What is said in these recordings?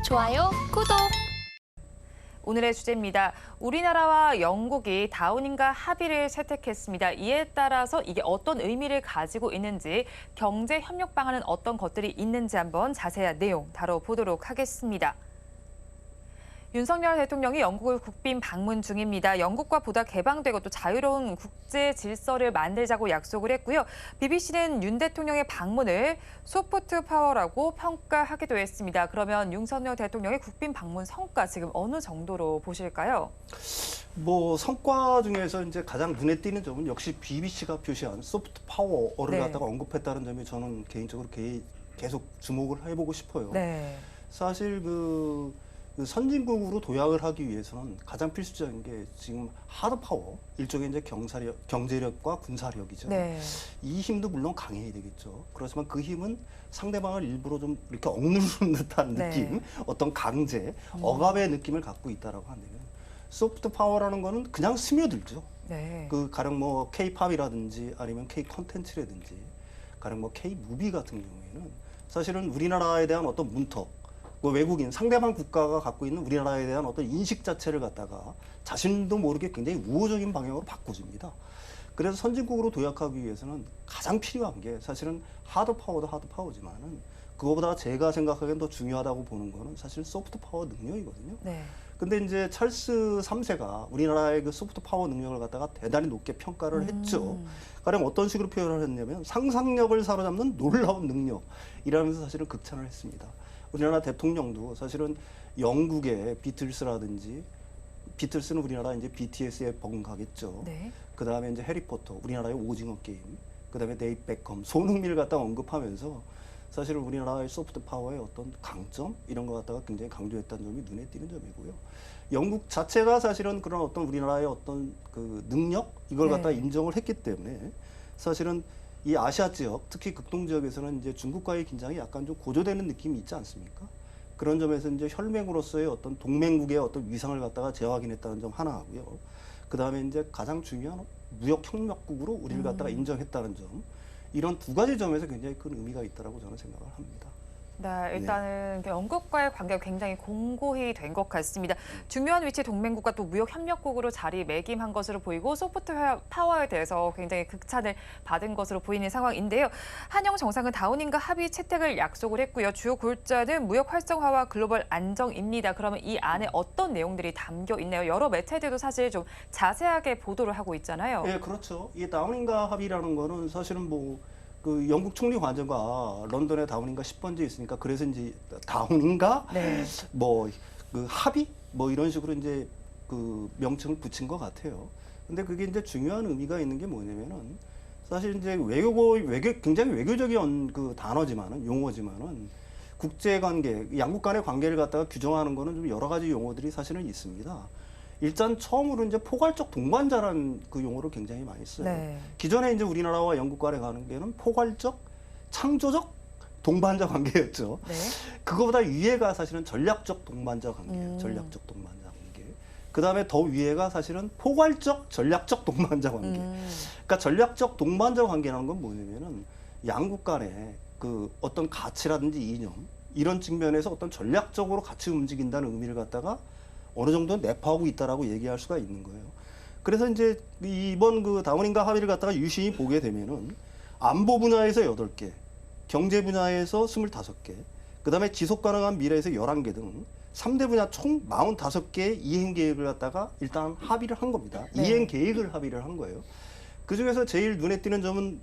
좋아요, 구독. 오늘의 주제입니다. 우리나라와 영국이 다우닝가 합의를 채택했습니다. 이에 따라서 이게 어떤 의미를 가지고 있는지, 경제 협력 방안은 어떤 것들이 있는지 한번 자세한 내용 다뤄보도록 하겠습니다. 윤석열 대통령이 영국을 국빈 방문 중입니다. 영국과 보다 개방되고 또 자유로운 국제 질서를 만들자고 약속을 했고요. BBC는 윤 대통령의 방문을 소프트 파워라고 평가하기도 했습니다. 그러면 윤석열 대통령의 국빈 방문 성과 지금 어느 정도로 보실까요? 성과 중에서 이제 가장 눈에 띄는 점은 역시 BBC가 표시한 소프트 파워를 갖다가 언급했다는 점이 저는 개인적으로 계속 주목을 해보고 싶어요. 네. 사실 그 선진국으로 도약을 하기 위해서는 가장 필수적인 게 지금 하드 파워, 일종의 이제 경제력과 군사력이죠. 네. 이 힘도 물론 강해야 되겠죠. 그렇지만 그 힘은 상대방을 일부러 좀 이렇게 억누르는 듯한 느낌, 어떤 강제, 억압의 느낌을 갖고 있다라고 한다면 소프트 파워라는 거는 그냥 스며들죠. 네. 가령 K-팝이라든지 아니면 K-컨텐츠라든지 가령 K-무비 같은 경우에는 사실은 우리나라에 대한 어떤 문턱, 외국인, 상대방 국가가 갖고 있는 우리나라에 대한 어떤 인식 자체를 갖다가 자신도 모르게 굉장히 우호적인 방향으로 바꿔줍니다. 그래서 선진국으로 도약하기 위해서는 가장 필요한 게 사실은 하드 파워도 하드 파워지만은 그거보다 제가 생각하기엔 더 중요하다고 보는 거는 사실 소프트 파워 능력이거든요. 네. 근데 이제 찰스 3세가 우리나라의 그 소프트 파워 능력을 갖다가 대단히 높게 평가를 했죠. 가령 어떤 식으로 표현을 했냐면 상상력을 사로잡는 놀라운 능력 이라면서 사실은 극찬을 했습니다. 우리나라 대통령도 사실은 영국의 비틀스라든지, 비틀스는 우리나라 이제 BTS에 버금가겠죠. 네. 그 다음에 이제 해리포터, 우리나라의 오징어 게임, 그 다음에 데이비 베컴, 손흥민을 갖다 언급하면서 사실은 우리나라의 소프트 파워의 어떤 강점 이런 거 갖다가 굉장히 강조했다는 점이 눈에 띄는 점이고요. 영국 자체가 사실은 그런 어떤 우리나라의 어떤 그 능력 이걸 갖다 인정을 했기 때문에 사실은 이 아시아 지역, 특히 극동 지역에서는 이제 중국과의 긴장이 약간 좀 고조되는 느낌이 있지 않습니까? 그런 점에서 이제 혈맹으로서의 어떤 동맹국의 어떤 위상을 갖다가 재확인했다는 점 하나 하고요. 그 다음에 이제 가장 중요한 무역 협력국으로 우리를 갖다가 인정했다는 점, 이런 두 가지 점에서 굉장히 큰 의미가 있다라고 저는 생각을 합니다. 네, 일단은 영국과의 관계가 굉장히 공고히 된 것 같습니다. 중요한 위치 동맹국과 또 무역 협력국으로 자리매김한 것으로 보이고 소프트 파워에 대해서 굉장히 극찬을 받은 것으로 보이는 상황인데요. 한영 정상은 다우닝가 합의 채택을 약속을 했고요. 주요 골자는 무역 활성화와 글로벌 안정입니다. 그러면 이 안에 어떤 내용들이 담겨 있나요? 여러 매체들도 사실 좀 자세하게 보도를 하고 있잖아요. 네, 그렇죠. 이 다우닝가 합의라는 거는 사실은 그 영국 총리 관저가 런던에 다우닝가 10번지에 있으니까 그래서 이제 다우닝가 그 합의 이런 식으로 이제 그 명칭을 붙인 것 같아요. 근데 그게 이제 중요한 의미가 있는 게 뭐냐면은 사실 이제 굉장히 외교적인 그 단어지만은 용어지만은 국제 관계, 양국 간의 관계를 갖다가 규정하는 거는 좀 여러 가지 용어들이 사실은 있습니다. 일단 처음으로 이제 포괄적 동반자라는 그 용어를 굉장히 많이 써요. 네. 기존에 이제 우리나라와 영국 간의 관계는 포괄적, 창조적 동반자 관계였죠. 네. 그거보다 위에가 사실은 전략적 동반자 관계예요. 전략적 동반자 관계. 그 다음에 더 위에가 사실은 포괄적, 전략적 동반자 관계. 그러니까 전략적 동반자 관계라는 건 뭐냐면은 양국 간의 그 어떤 가치라든지 이념 이런 측면에서 어떤 전략적으로 같이 움직인다는 의미를 갖다가 어느 정도 내포하고 있다라고 얘기할 수가 있는 거예요. 그래서 이제 이번 그 다우닝가 합의를 갖다가 유심히 보게 되면은 안보 분야에서 8개, 경제 분야에서 25개, 그 다음에 지속 가능한 미래에서 11개 등 3대 분야 총 45개의 이행 계획을 갖다가 일단 합의를 한 겁니다. 이행 계획을 합의를 한 거예요. 그 중에서 제일 눈에 띄는 점은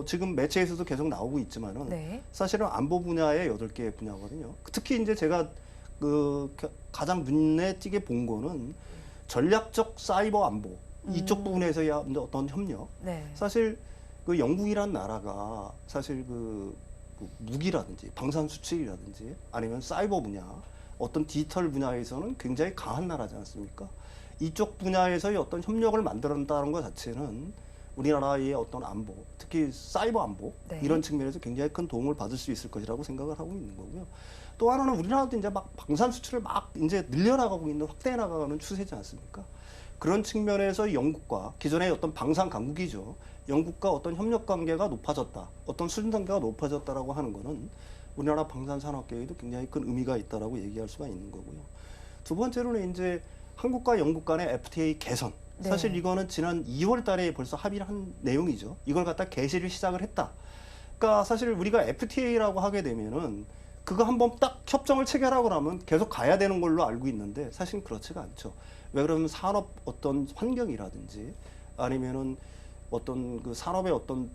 지금 매체에서도 계속 나오고 있지만은 사실은 안보 분야의 8개 분야거든요. 특히 이제 제가 가장 눈에 띄게 본 거는 전략적 사이버 안보 이쪽 부분에서의 어떤 협력. 사실 그 영국이란 나라가 사실 그 무기라든지 방산 수출이라든지 아니면 사이버 분야 어떤 디지털 분야에서는 굉장히 강한 나라지 않습니까? 이쪽 분야에서의 어떤 협력을 만들었다는 것 자체는 우리나라의 어떤 안보, 특히 사이버 안보 이런 측면에서 굉장히 큰 도움을 받을 수 있을 것이라고 생각을 하고 있는 거고요. 또 하나는 우리나라도 이제 방산 수출을 이제 늘려나가고 있는, 확대해 나가는 추세지 않습니까? 그런 측면에서 영국과 기존의 어떤 방산 강국이죠. 영국과 어떤 협력 관계가 높아졌다, 어떤 수준 단계가 높아졌다라고 하는 거는 우리나라 방산산업계에도 굉장히 큰 의미가 있다라고 얘기할 수가 있는 거고요. 두 번째로는 이제 한국과 영국 간의 FTA 개선. 네. 사실 이거는 지난 2월 달에 벌써 합의를 한 내용이죠. 이걸 갖다 개시를 시작을 했다. 그러니까 사실 우리가 FTA라고 하게 되면은 그거 한번 딱 협정을 체결하고 나면 계속 가야 되는 걸로 알고 있는데 사실은 그렇지가 않죠. 왜 그러면 산업 어떤 환경이라든지 아니면은 어떤 그 산업의 어떤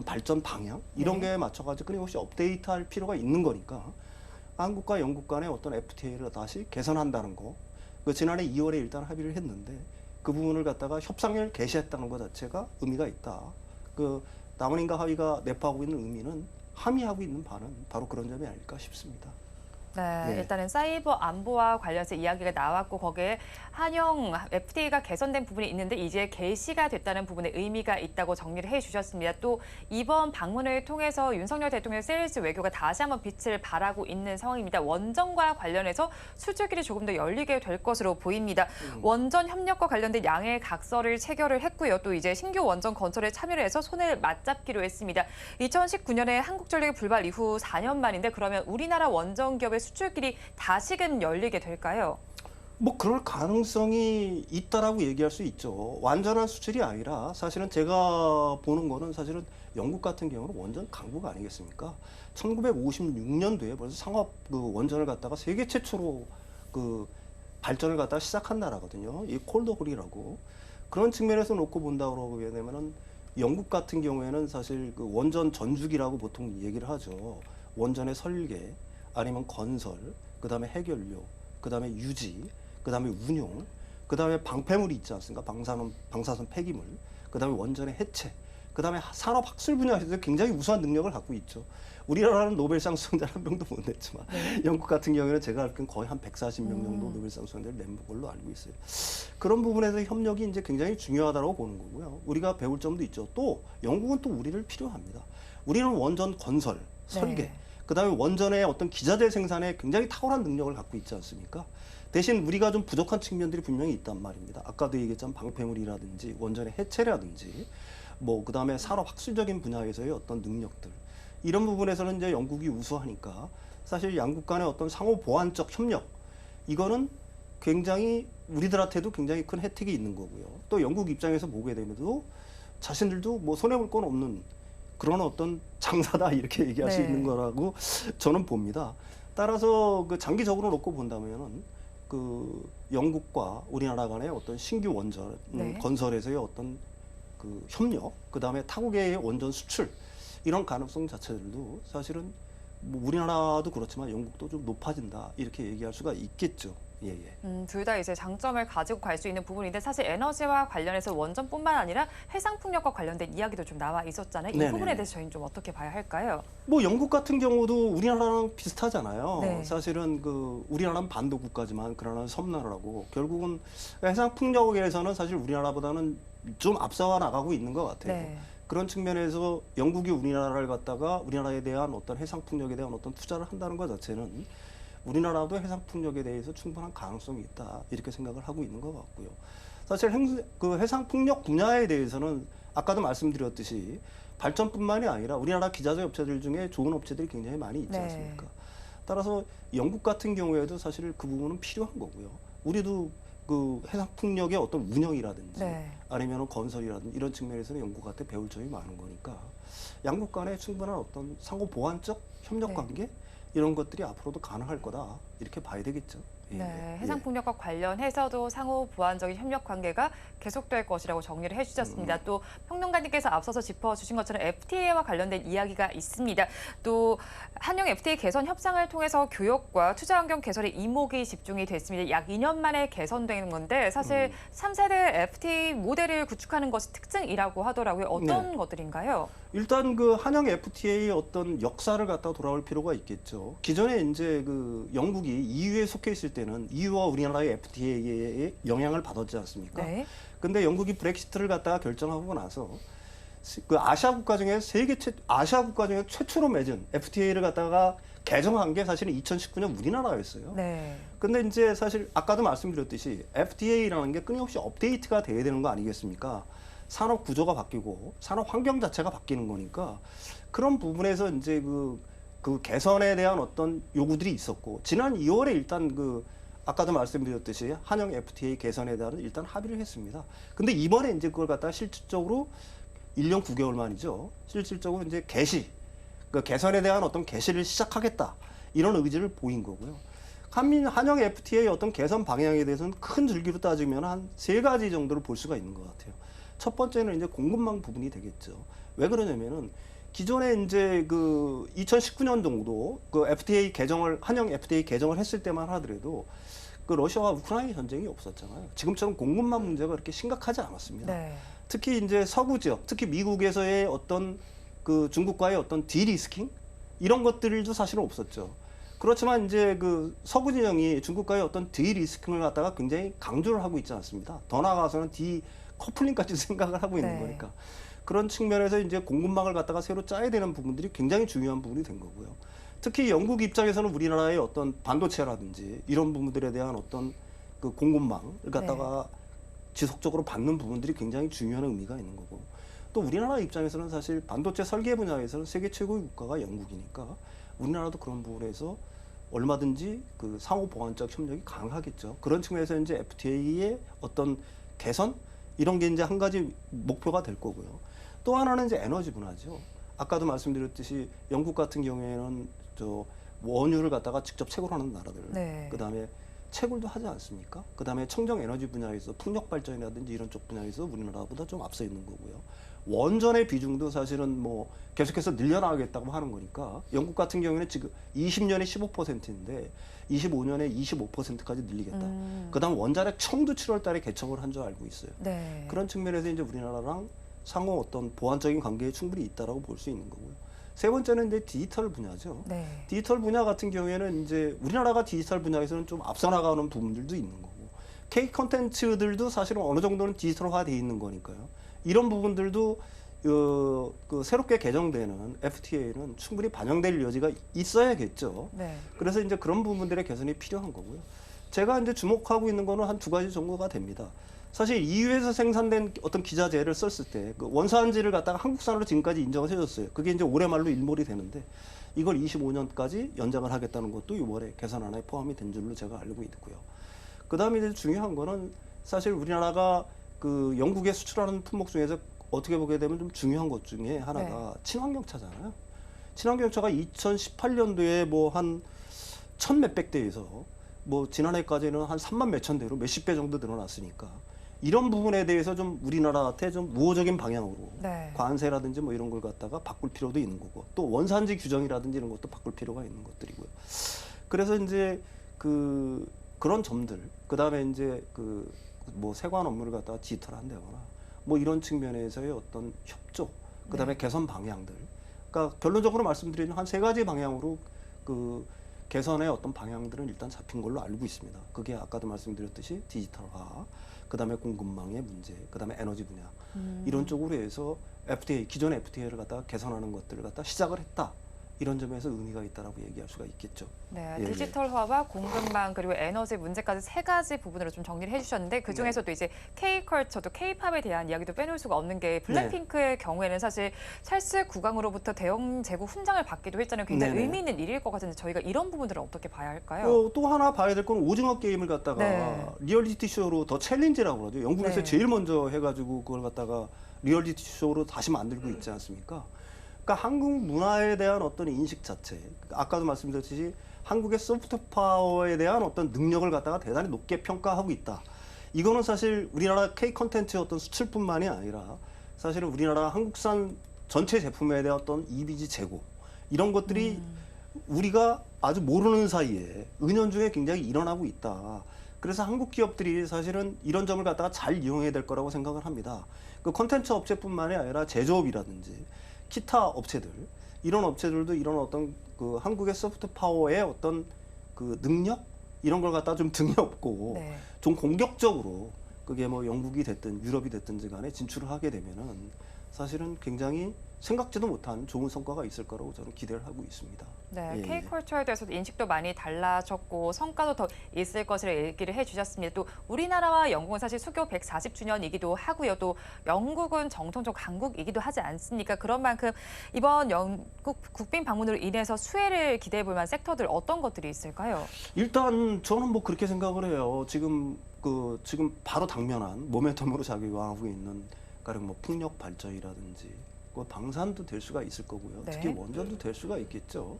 발전 방향 이런 게 맞춰가지고 끊임없이 업데이트할 필요가 있는 거니까 한국과 영국 간의 어떤 FTA를 다시 개선한다는 거. 그 지난해 2월에 일단 합의를 했는데 그 부분을 갖다가 협상을 개시했다는 것 자체가 의미가 있다. 그 남원인가 합의가 내포하고 있는 의미는 함의하고 있는 바는 바로 그런 점이 아닐까 싶습니다. 네, 네. 일단은 사이버 안보와 관련해서 이야기가 나왔고 거기에 한영 FTA가 개선된 부분이 있는데 이제 개시가 됐다는 부분에 의미가 있다고 정리를 해주셨습니다. 또 이번 방문을 통해서 윤석열 대통령 세일즈 외교가 다시 한번 빛을 발하고 있는 상황입니다. 원전과 관련해서 수출길이 조금 더 열리게 될 것으로 보입니다. 원전 협력과 관련된 양해 각서를 체결을 했고요. 또 이제 신규 원전 건설에 참여를 해서 손을 맞잡기로 했습니다. 2019년에 한국전력의 불발 이후 4년 만인데 그러면 우리나라 원전 기업의 수출길이 다시금 열리게 될까요? 뭐 그럴 가능성이 있다라고 얘기할 수 있죠. 완전한 수출이 아니라 사실은 제가 보는 거는 사실은 영국 같은 경우는 원전 강국 아니겠습니까? 1956년도에 벌써 상업 그 원전을 갖다가 세계 최초로 그 발전을 갖다가 시작한 나라거든요. 이 콜드홀이라고. 그런 측면에서 놓고 본다고 그러게 되면은 영국 같은 경우에는 사실 그 원전 전주기라고 보통 얘기를 하죠. 원전의 설계, 아니면 건설, 그다음에 해결료, 그다음에 유지, 그다음에 운용, 그다음에 방패물이 있지 않습니까? 방사선 폐기물, 그다음에 원전의 해체, 그다음에 산업 학술 분야에서 굉장히 우수한 능력을 갖고 있죠. 우리나라는 노벨상 수상자 한 명도 못 냈지만 영국 같은 경우에는 제가 알기로는 거의 한 140명 정도 노벨상 수상자를 낸 걸로 알고 있어요. 그런 부분에서 협력이 이제 굉장히 중요하다고 보는 거고요. 우리가 배울 점도 있죠. 또 영국은 또 우리를 필요합니다. 우리는 원전 건설, 설계, 네. 그다음에 원전의 어떤 기자재 생산에 굉장히 탁월한 능력을 갖고 있지 않습니까? 대신 우리가 좀 부족한 측면들이 분명히 있단 말입니다. 아까도 얘기했지만 방패물이라든지 원전의 해체라든지 뭐 그다음에 산업 학술적인 분야에서의 어떤 능력들 이런 부분에서는 이제 영국이 우수하니까 사실 양국 간의 어떤 상호 보완적 협력 이거는 굉장히 우리들한테도 굉장히 큰 혜택이 있는 거고요. 또 영국 입장에서 보게 되면도 자신들도 뭐 손해볼 건 없는 그런 어떤 장사다 이렇게 얘기할 수 네. 있는 거라고 저는 봅니다. 따라서 그 장기적으로 놓고 본다면은 그 영국과 우리나라 간의 어떤 신규 원전 네. 건설에서의 어떤 그 협력, 그 다음에 타국의 원전 수출 이런 가능성 자체들도 사실은 뭐 우리나라도 그렇지만 영국도 좀 높아진다 이렇게 얘기할 수가 있겠죠. 예, 예. 둘 다 이제 장점을 가지고 갈 수 있는 부분인데 사실 에너지와 관련해서 원전뿐만 아니라 해상풍력과 관련된 이야기도 좀 나와 있었잖아요. 이 네네네. 부분에 대해서 저희는 좀 어떻게 봐야 할까요? 뭐 영국 같은 경우도 우리나라랑 비슷하잖아요. 네. 사실은 그 우리나라는 반도 국가지만 그러나 섬나라라고 결국은 해상 풍력에서는 사실 우리나라보다는 좀 앞서가 나가고 있는 것 같아요. 네. 그런 측면에서 영국이 우리나라를 갖다가 우리나라에 대한 어떤 해상 풍력에 대한 어떤 투자를 한다는 것 자체는 우리나라도 해상 풍력에 대해서 충분한 가능성이 있다 이렇게 생각을 하고 있는 것 같고요. 사실 그 해상 풍력 분야에 대해서는 아까도 말씀드렸듯이 발전뿐만이 아니라 우리나라 기자재 업체들 중에 좋은 업체들이 굉장히 많이 있지 네. 않습니까? 따라서 영국 같은 경우에도 사실 그 부분은 필요한 거고요. 우리도 그 해상 풍력의 어떤 운영이라든지 네. 아니면 건설이라든지 이런 측면에서는 영국한테 배울 점이 많은 거니까 양국 간에 충분한 어떤 상호 보완적 협력 네. 관계 이런 것들이 앞으로도 가능할 거다 이렇게 봐야 되겠죠. 예, 네, 예. 해상풍력과 관련해서도 상호 보완적인 협력 관계가 계속될 것이라고 정리를 해주셨습니다. 또 평론가님께서 앞서서 짚어주신 것처럼 FTA와 관련된 이야기가 있습니다. 또 한영 FTA 개선 협상을 통해서 교역과 투자 환경 개선에 이목이 집중이 됐습니다. 약 2년 만에 개선된 건데 사실 3세대 FTA 모델을 구축하는 것이 특징이라고 하더라고요. 어떤 네. 것들인가요? 일단 그 한영 FTA의 어떤 역사를 갖다 돌아올 필요가 있겠죠. 기존에 이제 그 영국이 EU에 속해 있을 때는 EU와 우리나라의 FTA에 영향을 받았지 않습니까? 네. 근데 영국이 브렉시트를 갖다가 결정하고 나서 그 아시아 국가 중에 아시아 국가 중에 최초로 맺은 FTA를 갖다가 개정한 게 사실은 2019년 우리나라였어요. 네. 근데 이제 사실 아까도 말씀드렸듯이 FTA라는 게 끊임없이 업데이트가 돼야 되는 거 아니겠습니까? 산업 구조가 바뀌고 산업 환경 자체가 바뀌는 거니까 그런 부분에서 이제 그 그 개선에 대한 어떤 요구들이 있었고 지난 2월에 일단 그 아까도 말씀드렸듯이 한영 FTA 개선에 대한 일단 합의를 했습니다. 근데 이번에 이제 그걸 갖다가 실질적으로 1년 9개월 만이죠. 실질적으로 이제 그 개선에 대한 어떤 개시를 시작하겠다. 이런 의지를 보인 거고요. 한영 FTA의 어떤 개선 방향에 대해서는 큰 줄기로 따지면 한 3가지 정도를 볼 수가 있는 것 같아요. 첫 번째는 이제 공급망 부분이 되겠죠. 왜 그러냐면은 기존에 이제 그 2019년 정도 그 한영 FTA 개정을 했을 때만 하더라도 그 러시아와 우크라이나 전쟁이 없었잖아요. 지금처럼 공급망 문제가 그렇게 심각하지 않았습니다. 네. 특히 이제 서구 지역, 특히 미국에서의 어떤 그 중국과의 어떤 디리스킹 이런 것들도 사실은 없었죠. 그렇지만 이제 그 서구 진영이 중국과의 어떤 디리스킹을 갖다가 굉장히 강조를 하고 있지 않습니다. 더 나아가서는 디커플링까지 생각을 하고 있는 네. 거니까. 그런 측면에서 이제 공급망을 갖다가 새로 짜야 되는 부분들이 굉장히 중요한 부분이 된 거고요. 특히 영국 입장에서는 우리나라의 어떤 반도체라든지 이런 부분들에 대한 어떤 그 공급망을 갖다가 지속적으로 받는 부분들이 굉장히 중요한 의미가 있는 거고 또 우리나라 입장에서는 사실 반도체 설계 분야에서는 세계 최고의 국가가 영국이니까 우리나라도 그런 부분에서 얼마든지 그 상호 보완적 협력이 가능하겠죠. 그런 측면에서 이제 FTA의 어떤 개선 이런 게 이제 한 가지 목표가 될 거고요. 또 하나는 이제 에너지 분야죠. 아까도 말씀드렸듯이 영국 같은 경우에는 저 원유를 갖다가 직접 채굴하는 나라들, 네. 그다음에 채굴도 하지 않습니까? 그다음에 청정 에너지 분야에서 풍력 발전이라든지 이런 쪽 분야에서 우리나라보다 좀 앞서 있는 거고요. 원전의 비중도 사실은 뭐 계속해서 늘려나가겠다고 하는 거니까 영국 같은 경우에는 지금 20년에 15%인데 25년에 25%까지 늘리겠다. 그다음 원자력 청도 7월 달에 개청을 한 줄 알고 있어요. 네. 그런 측면에서 이제 우리나라랑 상호 어떤 보완적인 관계에 충분히 있다라고 볼 수 있는 거고요. 세 번째는 이제 디지털 분야죠. 네. 디지털 분야 같은 경우에는 이제 우리나라가 디지털 분야에서는 좀 앞서 나가는 부분들도 있는 거고 K 콘텐츠들도 사실은 어느 정도는 디지털화돼 있는 거니까요. 이런 부분들도 그 새롭게 개정되는 FTA는 충분히 반영될 여지가 있어야겠죠. 네. 그래서 이제 그런 부분들의 개선이 필요한 거고요. 제가 이제 주목하고 있는 거는 한 2가지 정도가 됩니다. 사실 EU에서 생산된 어떤 기자재를 썼을 때 그 원산지를 갖다가 한국산으로 지금까지 인정을 해줬어요. 그게 이제 올해 말로 일몰이 되는데 이걸 25년까지 연장을 하겠다는 것도 이번에 개선안에 포함이 된 줄로 제가 알고 있고요. 그다음에 이제 중요한 거는 사실 우리나라가 그 영국에 수출하는 품목 중에서 어떻게 보게 되면 좀 중요한 것 중에 하나가 친환경차잖아요. 친환경차가 2018년도에 뭐 한 1,000몇백 대에서 뭐 지난해까지는 한 3만 몇천 대로 몇십 배 정도 늘어났으니까 이런 부분에 대해서 좀 우리나라한테 좀 우호적인 방향으로 네. 관세라든지 뭐 이런 걸 갖다가 바꿀 필요도 있는 거고 또 원산지 규정이라든지 이런 것도 바꿀 필요가 있는 것들이고요. 그래서 이제 그런 점들 그다음에 이제 그 뭐 세관 업무를 갖다가 디지털한다거나 뭐 이런 측면에서의 어떤 협조 그다음에 개선 방향들 그러니까 결론적으로 말씀드리면 한 3가지 방향으로 그 개선의 어떤 방향들은 일단 잡힌 걸로 알고 있습니다. 그게 아까도 말씀드렸듯이 디지털화, 그다음에 공급망의 문제, 그다음에 에너지 분야 이런 쪽으로 해서 기존 FTA를 갖다가 개선하는 것들을 갖다 시작을 했다. 이런 점에서 의미가 있다라고 얘기할 수가 있겠죠. 네, 예, 디지털화와 공급망 그리고 에너지 문제까지 3가지 부분으로 좀 정리를 해주셨는데 그 중에서도 이제 K컬처도 K팝에 대한 이야기도 빼놓을 수가 없는 게 블랙핑크의 경우에는 사실 찰스 국왕으로부터 대형 재고 훈장을 받기도 했잖아요. 굉장히 네네. 의미 있는 일일 것 같은데 저희가 이런 부분들은 어떻게 봐야 할까요? 또 하나 봐야 될 건 오징어 게임을 갖다가 네. 리얼리티 쇼로 더 챌린지라고 그러죠. 영국에서 네. 제일 먼저 해가지고 그걸 갖다가 리얼리티 쇼로 다시 만들고 있지 않습니까? 그러니까 한국 문화에 대한 어떤 인식 자체, 아까도 말씀드렸듯이 한국의 소프트 파워에 대한 어떤 능력을 갖다가 대단히 높게 평가하고 있다. 이거는 사실 우리나라 K 콘텐츠의 어떤 수출뿐만이 아니라 사실은 우리나라 한국산 전체 제품에 대한 어떤 이미지 제고 이런 것들이 우리가 아주 모르는 사이에 은연중에 굉장히 일어나고 있다. 그래서 한국 기업들이 사실은 이런 점을 갖다가 잘 이용해야 될 거라고 생각을 합니다. 그 콘텐츠 업체뿐만이 아니라 제조업이라든지 기타 업체들 이런 업체들도 이런 어떤 그 한국의 소프트 파워의 어떤 그 능력 이런 걸 갖다 좀 등에 업고 네. 좀 공격적으로 그게 뭐 영국이 됐든 유럽이 됐든지 간에 진출을 하게 되면은 사실은 굉장히 생각지도 못한 좋은 성과가 있을 거라고 저는 기대를 하고 있습니다. 네, 예, K컬처에 대해서도 인식도 많이 달라졌고 성과도 더 있을 것이라 얘기를 해주셨습니다. 또 우리나라와 영국은 사실 수교 140주년이기도 하고요. 또 영국은 정통적 강국이기도 하지 않습니까? 그런 만큼 이번 영국 국빈 방문으로 인해서 수혜를 기대해 볼 만한 섹터들 어떤 것들이 있을까요? 일단 저는 뭐 그렇게 생각을 해요. 지금 바로 당면한 모멘텀으로 작용하고 있는 가령 뭐 풍력 발전이라든지 그 방산도 될 수가 있을 거고요. 네. 특히 원전도 될 수가 있겠죠.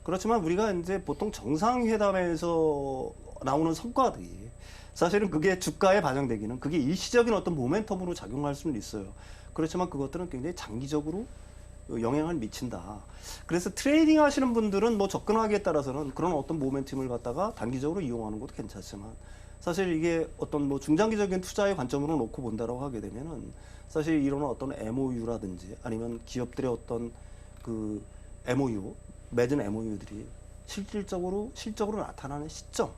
그렇지만 우리가 이제 보통 정상회담에서 나오는 성과들이 사실은 그게 주가에 반영되기는 그게 일시적인 어떤 모멘텀으로 작용할 수는 있어요. 그렇지만 그것들은 굉장히 장기적으로 영향을 미친다. 그래서 트레이딩 하시는 분들은 뭐 접근하기에 따라서는 그런 어떤 모멘텀을 갖다가 단기적으로 이용하는 것도 괜찮지만 사실 이게 어떤 뭐 중장기적인 투자의 관점으로 놓고 본다라고 하게 되면은 사실 이런 어떤 MOU라든지 아니면 기업들의 어떤 그 MOU, 맺은 MOU들이 실질적으로 나타나는 시점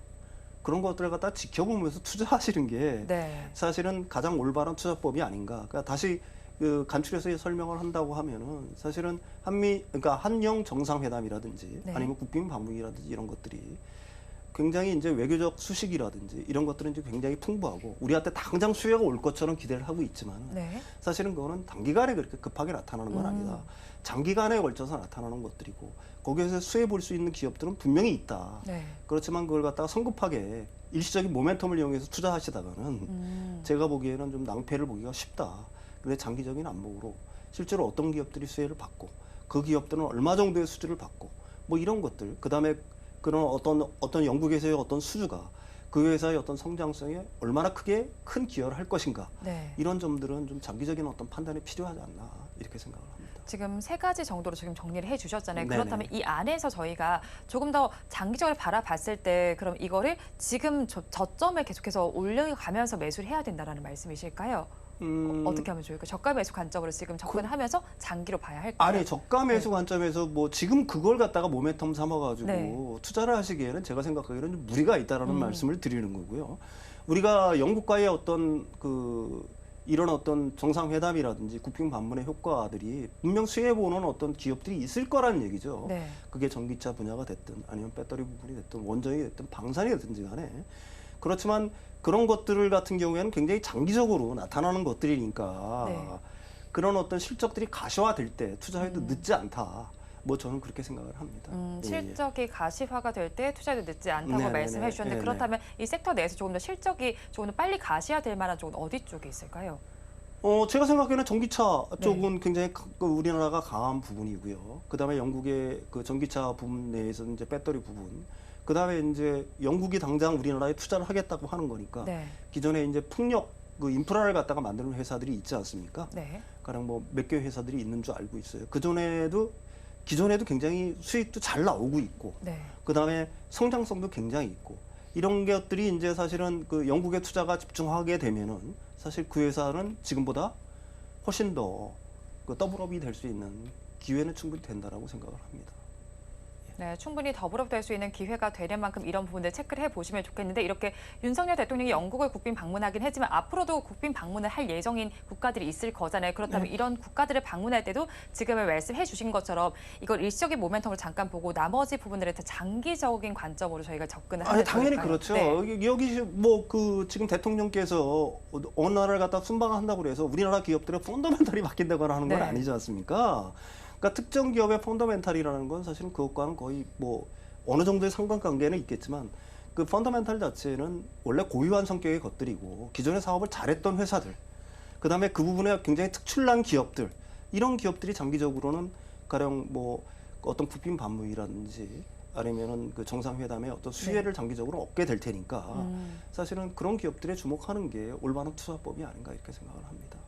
그런 것들을 갖다 지켜보면서 투자하시는 게 네. 사실은 가장 올바른 투자법이 아닌가. 그러니까 다시 그 간추려서 설명을 한다고 하면은 사실은 그러니까 한영 정상회담이라든지 네. 아니면 국빈 방문이라든지 이런 것들이 굉장히 이제 외교적 수식이라든지 이런 것들은 이제 굉장히 풍부하고 우리한테 당장 수혜가 올 것처럼 기대를 하고 있지만 네. 사실은 그거는 단기간에 그렇게 급하게 나타나는 건 아니다. 장기간에 걸쳐서 나타나는 것들이고 거기에서 수혜 볼 수 있는 기업들은 분명히 있다. 네. 그렇지만 그걸 갖다가 성급하게 일시적인 모멘텀을 이용해서 투자하시다가는 제가 보기에는 좀 낭패를 보기가 쉽다. 근데 장기적인 안목으로 실제로 어떤 기업들이 수혜를 받고 그 기업들은 얼마 정도의 수주를 받고 뭐 이런 것들 그다음에 그런 어떤 영국에서의 어떤 수주가 그 회사의 어떤 성장성에 얼마나 큰 기여를 할 것인가 네. 이런 점들은 좀 장기적인 어떤 판단이 필요하지 않나 이렇게 생각을 합니다. 지금 3가지 정도로 지금 정리를 해주셨잖아요. 네네. 그렇다면 이 안에서 저희가 조금 더 장기적으로 바라봤을 때 그럼 이거를 지금 저점에 계속해서 올려가면서 매수를 해야 된다는 말씀이실까요? 어떻게 하면 좋을까요? 저가 매수 관점으로 지금 접근하면서 장기로 봐야 할까요? 아니 저가 매수 관점에서 뭐 지금 그걸 갖다가 모멘텀 삼아가지고 네. 투자를 하시기에는 제가 생각하기에는 좀 무리가 있다라는 말씀을 드리는 거고요. 우리가 영국과의 어떤 이런 어떤 정상회담이라든지 국빈 방문의 효과들이 분명 수혜 보는 어떤 기업들이 있을 거라는 얘기죠. 네. 그게 전기차 분야가 됐든 아니면 배터리 부분이 됐든 원전이 됐든 방산이 됐든지 간에 그렇지만 그런 것들을 같은 경우에는 굉장히 장기적으로 나타나는 것들이니까 네. 그런 어떤 실적들이 가시화될 때 투자해도 늦지 않다. 뭐 저는 그렇게 생각을 합니다. 예, 예. 실적이 가시화가 될 때 투자도 늦지 않다고 네네네. 말씀해 주셨는데 네네. 그렇다면 이 섹터 내에서 조금 더 실적이 조금 더 빨리 가시화될 만한 쪽은 어디 쪽에 있을까요? 제가 생각에는 전기차 네. 쪽은 굉장히 우리나라가 강한 부분이고요. 그다음에 영국의 그 전기차 부분 내에서 이제 배터리 부분. 그다음에 이제 영국이 당장 우리나라에 투자를 하겠다고 하는 거니까 네. 기존에 이제 풍력 그 인프라를 갖다가 만드는 회사들이 있지 않습니까? 네. 가령 뭐 몇 개 회사들이 있는 줄 알고 있어요. 기존에도 굉장히 수익도 잘 나오고 있고, 네. 그 다음에 성장성도 굉장히 있고, 이런 것들이 이제 사실은 그 영국의 투자가 집중하게 되면은 사실 그 회사는 지금보다 훨씬 더 그 더블업이 될 수 있는 기회는 충분히 된다라고 생각을 합니다. 네, 충분히 더불어 될 수 있는 기회가 되는 만큼 이런 부분들 체크를 해보시면 좋겠는데 이렇게 윤석열 대통령이 영국을 국빈 방문하긴 했지만 앞으로도 국빈 방문을 할 예정인 국가들이 있을 거잖아요. 그렇다면 이런 국가들을 방문할 때도 지금의 말씀해 주신 것처럼 이걸 일시적인 모멘텀을 잠깐 보고 나머지 부분들에 더 장기적인 관점으로 저희가 접근을 하면 아니 당연히 좋을까요? 그렇죠. 네. 여기 뭐 그 지금 대통령께서 어느 나라를 갖다 순방한다고 해서 우리나라 기업들의 펀더멘탈이 바뀐다거나 하는 건 네. 아니지 않습니까? 그러니까 특정 기업의 펀더멘탈이라는 건 사실은 그것과는 거의 뭐 어느 정도의 상관관계는 있겠지만 그 펀더멘탈 자체는 원래 고유한 성격의 것들이고 기존의 사업을 잘했던 회사들, 그다음에 그 부분에 굉장히 특출난 기업들, 이런 기업들이 장기적으로는 가령 뭐 어떤 국빈 방문이라든지 아니면은 그 정상회담의 어떤 수혜를 장기적으로 얻게 될 테니까 사실은 그런 기업들에 주목하는 게 올바른 투자법이 아닌가 이렇게 생각을 합니다.